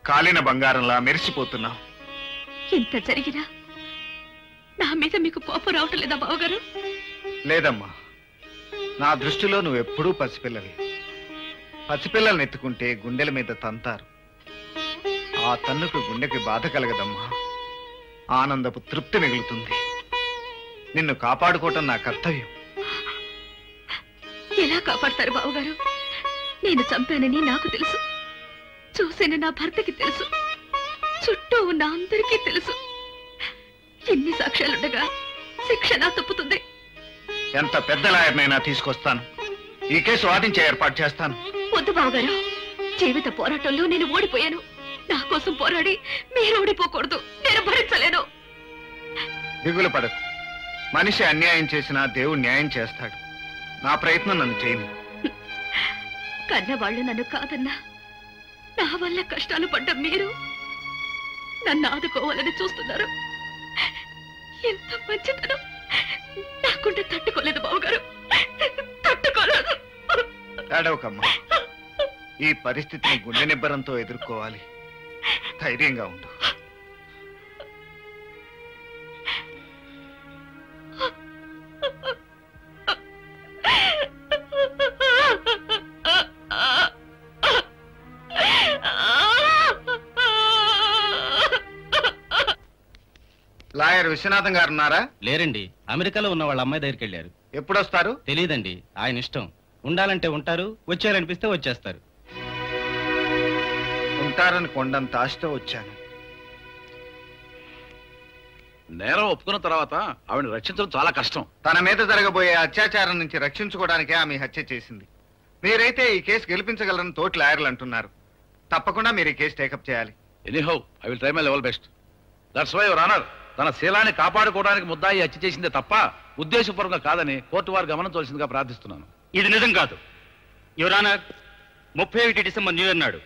కాలిన బంగారంలా మెరిసిపోతున్నావు. ఇంత జరిగినా నా మీద మీకు కోపం రావటం లేదా బావగారు? లేదమ్మా, నా దృష్టిలో నువ్వెప్పుడూ పసిపిల్లవి. పసిపిల్లల్ని ఎత్తుకుంటే గుండెల మీద తంతారు. ఆ తన్నుకు గుండెకి బాధ కలగదమ్మా, ఆనందపు తృప్తి మిగులుతుంది. నిన్ను కాపాడుకోవటం నా కర్తవ్యం. ఎలా కాపాడతారు బావగారు? నేను చంపానని నాకు తెలుసు, చూసిన నా భర్తకి తెలుసు, చుట్టూ ఉన్న అందరికీ తెలుసు. ఎన్ని సాక్ష్యాలుండగా శిక్ష నా తప్పుతుంది. ఎంత పెద్ద లాయర్నైనా తీసుకొస్తాను. ఈ కేసు వాదించే ఏర్పాటు చేస్తాను. వద్దు బావగారు, జీవిత పోరాటంలో నేను ఓడిపోయాను. నా కోసం పోరాడి మీరు ఓడిపోకూడదు. నేను భరించలేను. దిగులు పడకు. మనిషి అన్యాయం చేసినా దేవుడు న్యాయం చేస్తాడు. నా ప్రయత్నం నన్ను చేయని. కన్నవాళ్ళు నన్ను కాదన్నా, నా వల్ల కష్టాలు పడ్డ మీరు నన్ను ఆదుకోవాలని చూస్తున్నారు. ఎంత మంచితనం నాకుంటే తట్టుకోలేదు బావగారు, తట్టుకోలేదు. ఏడవకమ్మా, ఈ పరిస్థితిని గుండె నిబ్బరంతో ఎదుర్కోవాలి. ధైర్యంగా ఉండు. లాయర్ విశ్వనాథం గారు ఉన్నారా? లేరండి, అమెరికాలో ఉన్న వాళ్ళ అమ్మాయి దగ్గరికి వెళ్ళారు. ఎప్పుడొస్తారు? తెలీదండి, ఆయన ఇష్టం. ఉండాలంటే ఉంటారు, వచ్చారనిపిస్తే వచ్చేస్తారు. ఉంటారని కొండంత ఆశతో వచ్చాను. నేరం ఒప్పుకున్న తర్వాత ఆవిడ రక్షించడం చాలా కష్టం. తన మీద జరగబోయే అత్యాచారం నుంచి రక్షించుకోవడానికే ఆమె హత్య చేసింది. మీరైతే ఈ కేసు గెలిపించగలరని తోటి లాయర్లు అంటున్నారు. తప్పకుండా మీరు ఈ కేసు టేకప్ చేయాలి. Anyhow I will try my level best. That's why your honour, తన శీలాన్ని కాపాడుకోవడానికి ముద్దాయి హత్య చేసిందే తప్ప ఉద్దేశపూర్వకంగా కాదని కోర్టు వారు గమనించవలసిందిగా ప్రార్థిస్తున్నాను. ఇది నిజం కాదు your honour. 31 December new year నాడు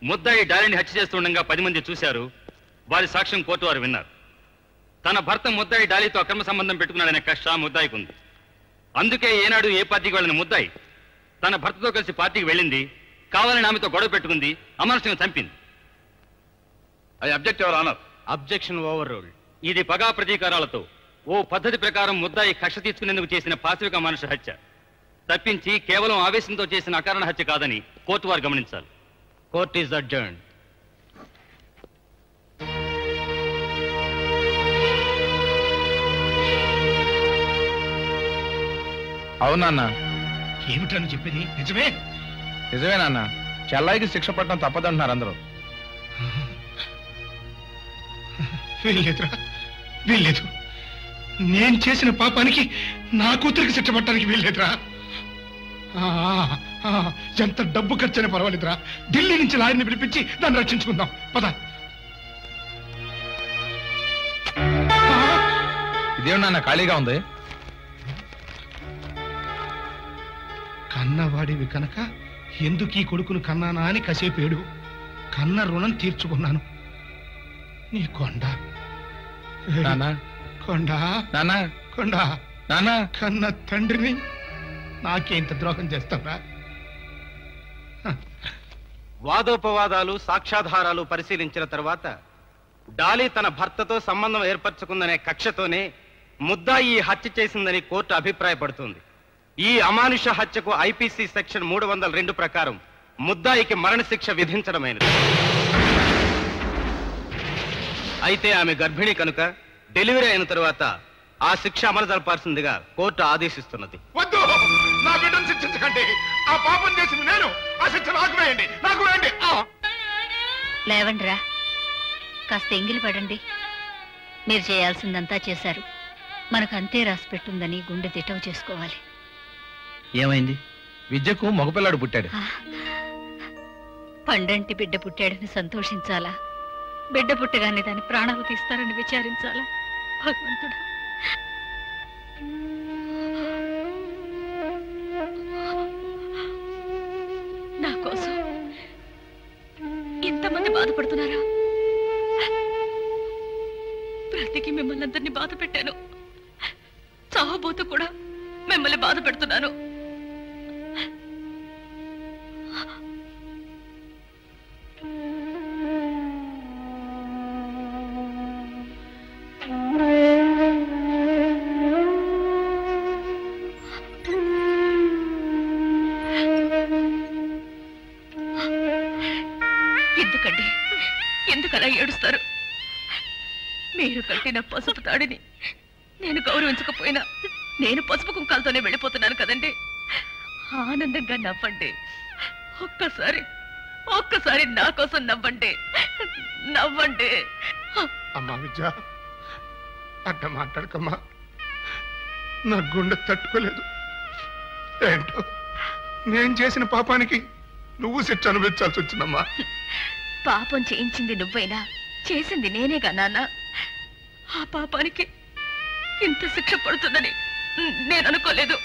ముద్దాయి డాలిని హత్య చేస్తుండగా 10 మంది చూశారు. వారి సాక్ష్యం కోర్టు వారు విన్నారు. తన భర్త ముద్దాయి డాలితో అక్రమ సంబంధం పెట్టుకున్నాడనే కక్ష ముద్దాయికి ఉంది. అందుకే ఏనాడు ఏ పార్టీకి వెళ్ళిన ముద్దాయి తన భర్తతో కలిసి పార్టీకి వెళ్ళింది, కావాలని ఆమెతో గొడవ పెట్టుకుంది, అమానుషంగా చంపింది. I object your honour. Objection over ruled. ఇది పగా ప్రతీకారాలతో ఓ పద్ధతి ప్రకారం ముద్దాయి కక్ష తీర్చుకునేందుకు చేసిన పాశవిక మనుషు హత్య తప్పించి కేవలం ఆవేశంతో చేసిన అకారణ హత్య కాదని కోర్టు వారు గమనించాలి. Court is adjourned. అవునన్న. ఏమిటని చెప్పేది? నిజమే? నిజమేనన్న. చెల్లాయికి శిక్ష పడటం తప్పదంటున్నారు అందరూ. వీల్లేదురా, వీల్లేదు. నేను చేసిన పాపానికి నా కూతురికి శిక్ష పట్టడానికి వీల్లేదురా. ఎంత డబ్బు ఖర్చైనా పర్వాలేదురా. ఢిల్లీ నుంచి లాయర్ని పిలిపించి దాన్ని రక్షించుకుందాం. పద. ఇదేమన్నా ఖాళీగా ఉంది? కన్నవాడివి కనుక ఎందుకు ఈ కొడుకును కన్నానా అని కసేపేడు. కన్న రుణం తీర్చుకున్నాను. నీ కొండ కొండ కొండ కన్న తండ్రిని నాకేంత ద్రోహం చేస్తావా? వాదోపవాదాలు, సాక్ష్యాధారాలు పరిశీలించిన తర్వాత డాలీ తన భర్తతో సంబంధం ఏర్పరచుకుందనే కక్షతోనే ముద్దాయి ఈ హత్య చేసిందని కోర్టు అభిప్రాయపడుతుంది. ఈ అమానుష హత్యకు ఐపీసీ సెక్షన్ 302 ప్రకారం ముద్దాయికి మరణశిక్ష విధించడమైనది. అయితే ఆమె గర్భిణి కనుక డెలివరీ అయిన తరువాత ఆ శిక్ష అమలు జరపాల్సిందిగా కోర్టు ఆదేశిస్తున్నది. వద్దు, నా బిడ్డను శిక్షించకండి. ఆ పాపం చేసింది నేను. ఆ శిక్ష నాకు వేయండి, నాకు వేయండి. లేవండిరా, కాస్త ఎంగిలి పడండి. మీరు చేయాల్సిందంతా చేశారు. మనకు అంతే రాసి పెట్టుందని గుండె దిటవు చేసుకోవాలి. ఏమైంది? విద్యకు మగపిల్లాడు పుట్టాడు. పండంటి బిడ్డ పుట్టాడని సంతోషించాలా, బిడ్డ పుట్టగానే దాని ప్రాణాలు తీస్తారని విచారించాలా? భగవంతుడా, నా కోసం ఇంతమంది బాధపడుతున్నారా? బ్రతికి మిమ్మల్ని అందరినీ బాధ పెట్టాను, చావబోతూ కూడా మిమ్మల్ని బాధ పెడుతున్నాను. ఎందుకండి ఎందుకలా ఏడుస్తారు? మీరు కట్టిన పసుపు తాడిని నేను గౌరవించకపోయినా నేను పసుపు కుంకాలతోనే వెళ్ళిపోతున్నాను కదండి. ఆనందంగా నవ్వండి. ఒక్కసారి నా కోసం నవ్వండి. నవ్వండి. అమ్మా విద్య, అట్ట మాట్లాడకమ్మా. నా గుండె తట్టుకోలేదు. ఏంటో నేను చేసిన పాపానికి నువ్వు శిక్ష అనుభవించాల్సి వచ్చిందమ్మా. పాపం చేయించింది నువ్వైనా చేసింది నేనేగా నాన్న. ఆ పాపానికి ఇంత శిక్ష పడుతుందని నేను అనుకోలేదు.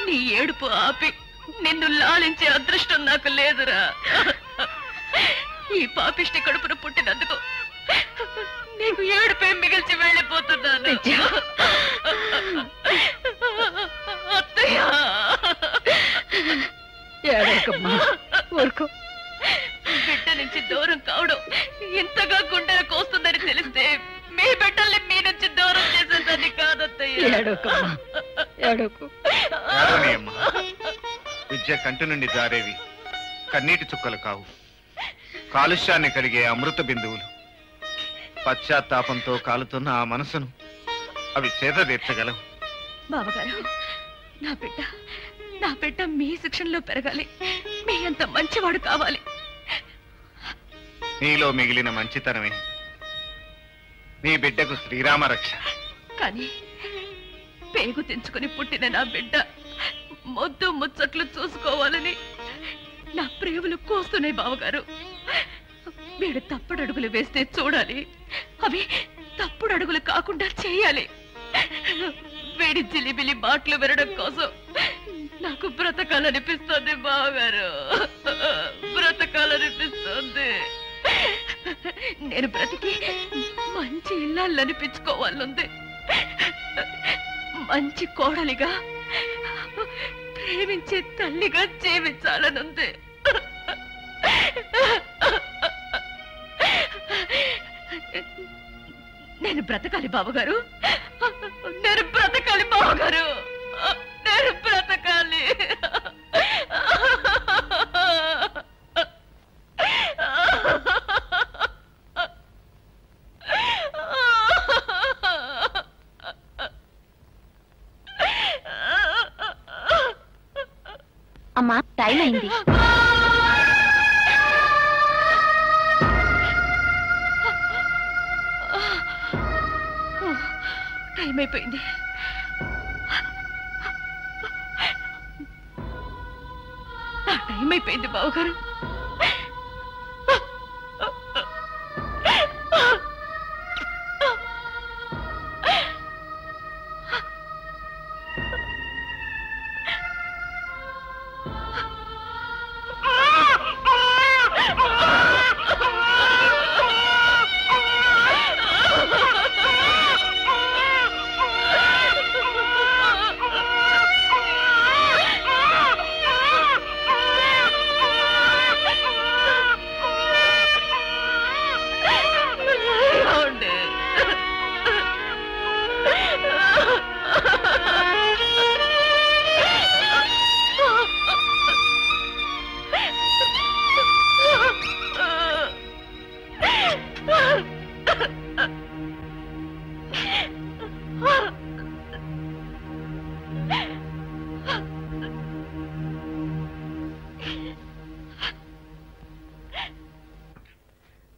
నీ ఏడుపు ఆపి నిన్ను లాలించే అదృష్టం నాకు లేదురా. ఈ పాపిష్టి కడుపును పుట్టినందుకు నీకు ఏడుపే మిగిల్చి వెళ్ళిపోతున్నాను. అత్తయ్య, బిడ్డ నుంచి దూరం కావడం ఇంతగా గుండెలు కోస్తుందని తెలిస్తే మీ బిడ్డల్ని మీ నుంచి దూరం చేసేదాన్ని కాదత్తయ్య. విద్య కంటి నుండి జారేవి కన్నీటి చుక్కలు కావు, కాలుష్యాన్ని కడిగే అమృత బిందువులు. పశ్చాత్తాపంతో కాలుతున్న ఆ మనసును అవి చేత తీర్చగలవు. బావగారు, నా బిడ్డ మీ శిక్షణలో పెరగాలి. మీ అంత మంచివాడు కావాలి. నీలో మిగిలిన మంచితనమే నీ బిడ్డకు శ్రీరామ రక్ష. కానీ పేగు తెంచుకుని పుట్టిన నా బిడ్డ మొద్దు ముచ్చట్లు చూసుకోవాలని నా ప్రేమలు కోస్తున్నాయి బావగారు. వీడు తప్పుడు అడుగులు వేస్తే చూడాలి, అవి తప్పుడు అడుగులు కాకుండా చేయాలి. వీడి జిలిబిలి మాటలు వినడం కోసం నాకు బ్రతకాలనిపిస్తుంది బావగారు, బ్రతకాలనిపిస్తుంది. నేను బ్రతికి మంచి ఇల్లాలు అనిపించుకోవాలనుంది, మంచి కోడలిగా ప్రేమించే తల్లిగా జీవించాలనుంది. నేను బ్రతకాలి బావగారు, నేను బ్రతకాలి బావగారు, నేను బ్రతకాలి. అమ్మా, టైం అయింది. టైం అయిపోయింది. టైం అయిపోయింది బావగారు.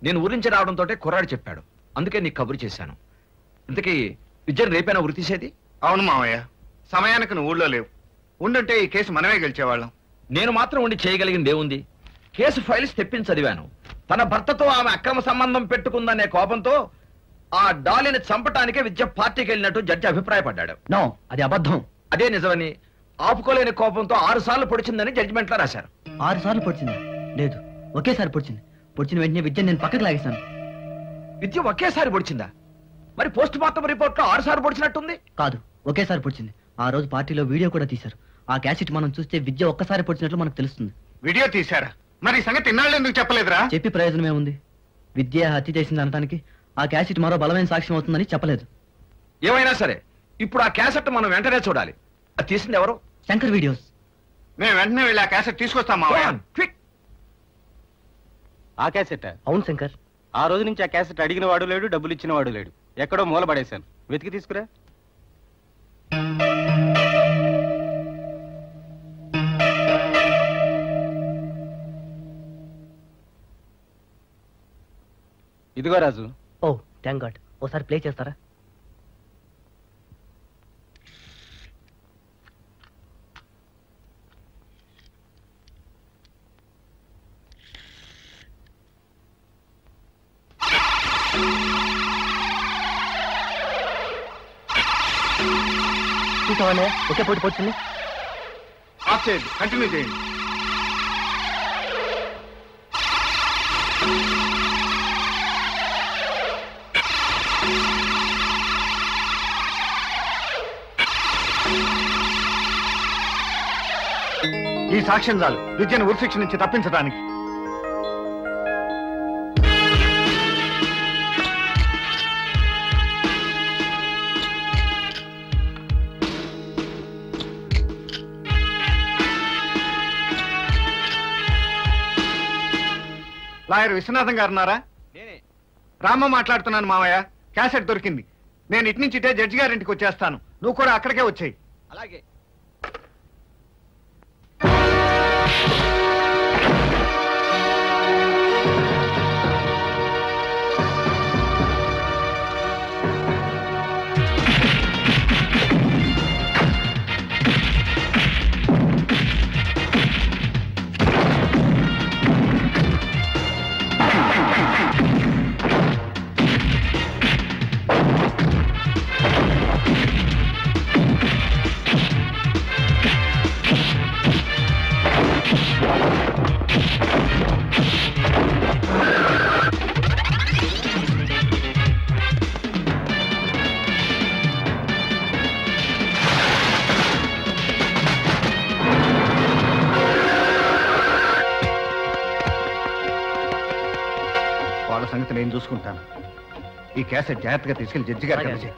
నేను ఊరి నుంచి రావడంతో కుర్రాడు చెప్పాడు, అందుకే నీకు కబురు చేశాను. ఇంతకీ విద్యను రేపైనా ఉరి తీసేది? అవును మావయ్య, సమయానికి నువ్వు ఊళ్ళో లేవు. ఉండుంటే ఈ కేసు మనమే గెలిచేవాళ్ళం. నేను మాత్రం ఉండి చేయగలిగింది ఏముంది? కేసు ఫైల్స్ తెప్పించి చదివాను. తన భర్తతో ఆమె అక్రమ సంబంధం పెట్టుకుందనే కోపంతో ఆ డాలిని చంపటానికే విద్య పార్టీకి వెళ్ళినట్టు జడ్జి అభిప్రాయపడ్డాడు. నో, అది అబద్ధం. అదే నిజమని ఆపుకోలేని కోపంతో 6 సార్లు పొడిచిందని జడ్జిమెంట్ లో రాశారు. 6 సార్లు పొడిచిందా? లేదు, ఒకేసారి పొడిచింది. పొడిచిన వెంటనే విద్య నేను పక్కకు లాగేశాను. విద్య ఒకేసారి పొడిచిందా? మరి పోస్ట్ మార్టం రిపోర్ట్ లో 6 సార్లు పొడిచినట్టుంది. కాదు, ఒకేసారి పొడిచింది. ఆ రోజు పార్టీలో వీడియో కూడా తీశారు. ఆ క్యాసెట్ మనం చూస్తే విద్య ఒక్కసారి పొడిచినట్లు మనకు తెలుస్తుంది. వీడియో తీశారా? మరి ఈ సంగతి ఇన్నాళ్ళు ఎందుకు చెప్పలేదురా? చెప్పి ప్రయోజనమే ఉంది? విద్య హత్య చేసింది అనటానికి ఆ క్యాసెట్ మరో బలమైన సాక్ష్యం అవుతుందని చెప్పలేదు. ఏమైనా సరే ఇప్పుడు ఆ క్యాసెట్ మనం వెంటనే చూడాలి. అది తీసింది ఎవరు? శంకర్ వీడియోస్. మేము వెంటనే వెళ్ళి ఆ క్యాసెట్ తీసుకొస్తాం మావయ్య. క్విక్. ఆ క్యాసెట్? అవును శంకర్. ఆ రోజు నుంచి ఆ క్యాసెట్ అడిగిన వాడు లేడు, డబ్బులు ఇచ్చిన వాడు లేడు. ఎక్కడో మూల పడేశాను. వెతికి తీసుకురా. ఇదిగో రాజు. ఓ థ్యాంక్ గాడ్. ఓసారి ప్లే చేస్తారా? చూసావా ఒకే పోటీ పోతుంది. ఆఫ్ చేయండి, కంటిన్యూ చేయండి. ఈ సాక్ష్యం చాలు విద్యను ఉరిశిక్ష నుంచి తప్పించడానికి. లాయర్ విశ్వనాథం గారు ఉన్నారా? రామ మాట్లాడుతున్నాను మావయ్య. క్యాసెట్ దొరికింది. నేను ఇటు నుంచి ఇటే జడ్జి గారింటికి వచ్చేస్తాను. నువ్వు కూడా అక్కడికే వచ్చాయి. అలాగే. వాళ్ళ సంగతి నేను చూసుకుంటాను. ఈ క్యాసెట్ జాగ్రత్తగా తీసుకెళ్లి జడ్జి గారికి అందజేయి.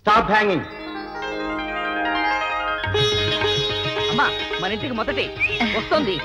Stop hanging. అమ్మా మన ఇంటికి మొదటి వస్తుంది.